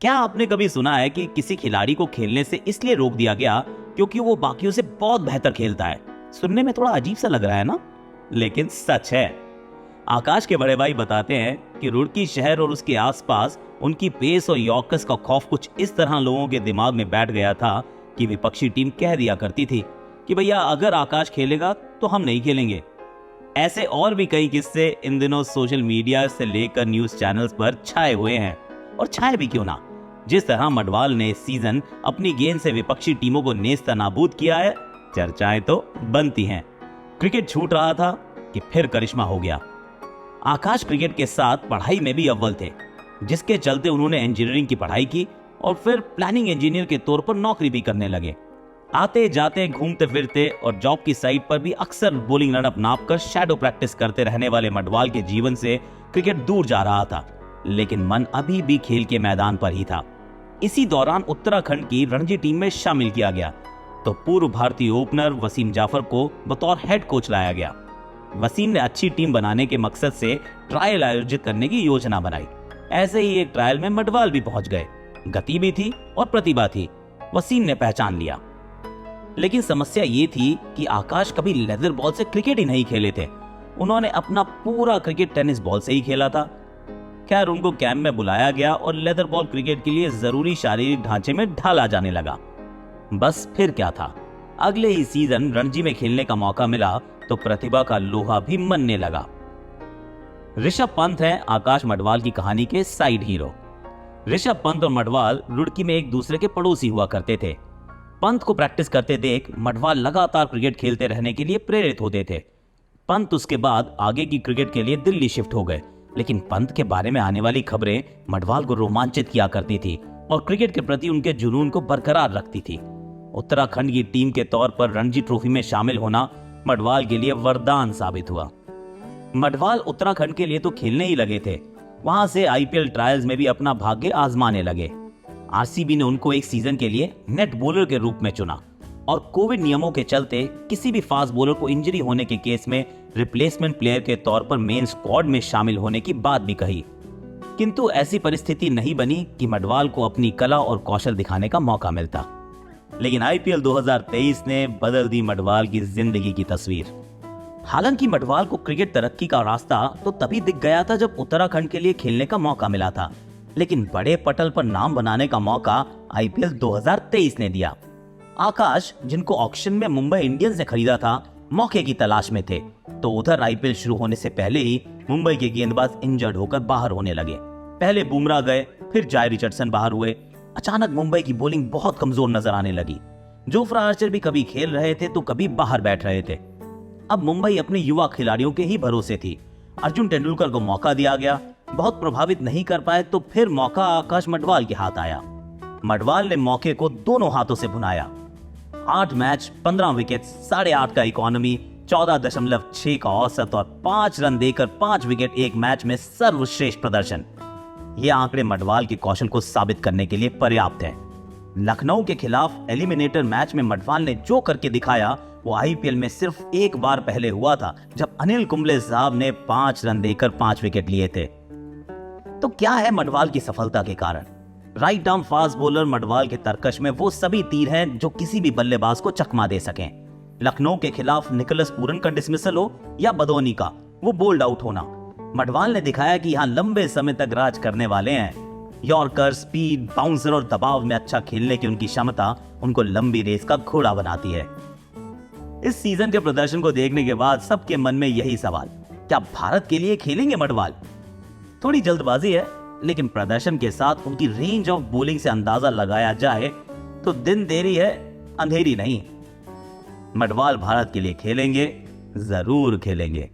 क्या आपने कभी सुना है कि किसी खिलाड़ी को खेलने से इसलिए रोक दिया गया क्योंकि वो बाकियों से बहुत बेहतर खेलता है? सुनने में थोड़ा अजीब सा लग रहा है ना, लेकिन सच है। आकाश के बड़े भाई बताते हैं कि रुड़की शहर और उसके आसपास उनकी पेस और यॉर्कर्स का खौफ कुछ इस तरह लोगों के दिमाग में बैठ गया था कि विपक्षी टीम कह दिया करती थी कि भैया अगर आकाश खेलेगा तो हम नहीं खेलेंगे। ऐसे और भी कई किस्से इन दिनों सोशल मीडिया से लेकर न्यूज चैनल्स पर छाए हुए हैं। और छाए भी क्यों ना, जिस तरह मडवाल ने इस सीजन अपनी गेंद से विपक्षी टीमों को नेस्त नाबूद किया है, चर्चाएं तो बनती हैं। क्रिकेट छूट रहा था कि फिर करिश्मा हो गया। आकाश क्रिकेट के साथ पढ़ाई में भी अव्वल थे, जिसके चलते उन्होंने इंजीनियरिंग की पढ़ाई की और फिर प्लानिंग इंजीनियर के तौर पर नौकरी भी करने लगे। आते जाते घूमते फिरते और जॉब की साइट पर भी अक्सर बॉलिंग रनअप नाप कर शैडो प्रैक्टिस करते रहने वाले मडवाल के जीवन से क्रिकेट दूर जा रहा था, लेकिन मन अभी भी खेल के मैदान पर ही था। इसी दौरान उत्तराखंड की रणजी टीम में शामिल किया गया तो पूर्व भारतीय ओपनर वसीम जाफर को बतौर हेड कोच लाया गया। वसीम ने अच्छी टीम बनाने के मकसद से ट्रायल आयोजित करने की योजना बनाई। ऐसे ही एक ट्रायल में मडवाल भी पहुंच गए। गति भी थी और प्रतिभा थी, वसीम ने पहचान लिया। लेकिन समस्या ये थी कि आकाश कभी लेदर बॉल से क्रिकेट ही नहीं खेले थे। उन्होंने अपना पूरा क्रिकेट टेनिस बॉल से ही खेला था। खैर, उनको कैंप में बुलाया गया और लेदर बॉल क्रिकेट के लिए जरूरी शारीरिक ढांचे में ढाला जाने लगा। बस फिर क्या था, अगले ही सीजन रणजी में खेलने का मौका मिला तो प्रतिभा का लोहा भी मनने लगा। ऋषभ पंत हैं आकाश मडवाल की कहानी के साइड हीरो। ऋषभ पंत और मडवाल रुड़की में एक दूसरे के पड़ोसी हुआ करते थे। पंत को प्रैक्टिस करते देख मडवाल लगातार क्रिकेट खेलते रहने के लिए प्रेरित होते थे। पंत उसके बाद आगे की क्रिकेट के लिए दिल्ली शिफ्ट हो गए, लेकिन पंत के बारे में आने वाली खबरें मडवाल को रोमांचित किया करती थी और क्रिकेट के प्रति उनके जुनून को बरकरार रखती थी। उत्तराखंड की टीम के तौर पर रणजी ट्रॉफी में शामिल होना मडवाल के लिए वरदान साबित हुआ। मडवाल उत्तराखंड के लिए तो खेलने ही लगे थे, वहां से आईपीएल ट्रायल्स में भी अपना भाग्य आजमाने लगे। आरसीबी ने उनको एक सीजन के लिए नेट बॉलर के रूप में चुना और कोविड नियमों के चलते किसी भी फास्ट बॉलर को इंजरी होने के केस में रिप्लेसमेंट प्लेयर के तौर पर मेन स्क्वाड में शामिल होने की बात भी कही। किंतु ऐसी परिस्थिति नहीं बनी कि मडवाल को अपनी कला और कौशल दिखाने का मौका मिलता। लेकिन आईपीएल 2023 ने बदल दी मडवाल की जिंदगी की तस्वीर। हालांकि मडवाल को क्रिकेट तरक्की का रास्ता तो तभी दिख गया था जब उत्तराखंड के लिए खेलने का मौका मिला था, लेकिन बड़े पटल पर नाम बनाने का मौका आईपीएल 2023 ने दिया। आकाश, जिनको ऑक्शन में मुंबई इंडियंस ने खरीदा था, मौके की तलाश में थे, तो उधर आईपीएल शुरू होने से पहले ही मुंबई के गेंदबाज इंजर्ड होकर बाहर होने लगे। पहले बुमराह गए, फिर जाय रिचर्डसन बाहर हुए। अचानक मुंबई की बॉलिंग बहुत कमजोर नजर आने लगी। जोफ्रा आर्चर भी कभी खेल रहे थे तो कभी बाहर बैठ रहे थे। अब मुंबई अपने युवा खिलाड़ियों के ही भरोसे थी। अर्जुन तेंदुलकर को मौका दिया गया, बहुत प्रभावित नहीं कर पाए तो फिर मौका आकाश मडवाल के हाथ आया। मडवाल ने मौके को दोनों हाथों से भुनाया। 8 मैच, 15 विकेट, 8.5 का इकोनॉमी, 14.6 का औसत और 5 रन देकर 5 विकेट एक मैच में सर्वश्रेष्ठ प्रदर्शन। ये आंकड़े मडवाल के कौशल को साबित करने के लिए पर्याप्त है। लखनऊ के खिलाफ एलिमिनेटर मैच में मडवाल ने जो करके दिखाया वो आईपीएल में सिर्फ एक बार पहले हुआ था, जब अनिल कुंबले साहब ने 5 रन देकर 5 विकेट लिए थे। तो क्या है मडवाल की सफलता के कारण? Right arm fast bowler Madhwal के तरकश में वो सभी तीर हैं जो किसी भी बल्लेबाज को चकमा दे सकें। लखनऊ के खिलाफ निकोलस पूरन का डिसमिसल हो या बदौनी का, वो बोल्ड आउट होना, मडवाल ने दिखाया कि यहाँ लंबे समय तक राज करने वाले हैं। यॉर्कर, स्पीड, बाउंसर और दबाव में अच्छा खेलने की उनकी क्षमता उनको लंबी रेस का घोड़ा बनाती है। इस सीजन के प्रदर्शन को देखने के बाद सबके मन में यही सवाल, क्या भारत के लिए खेलेंगे मडवाल? थोड़ी जल्दबाजी है, लेकिन प्रदर्शन के साथ उनकी रेंज ऑफ बॉलिंग से अंदाजा लगाया जाए तो दिन देरी है, अंधेरी नहीं। मडवाल भारत के लिए खेलेंगे, जरूर खेलेंगे।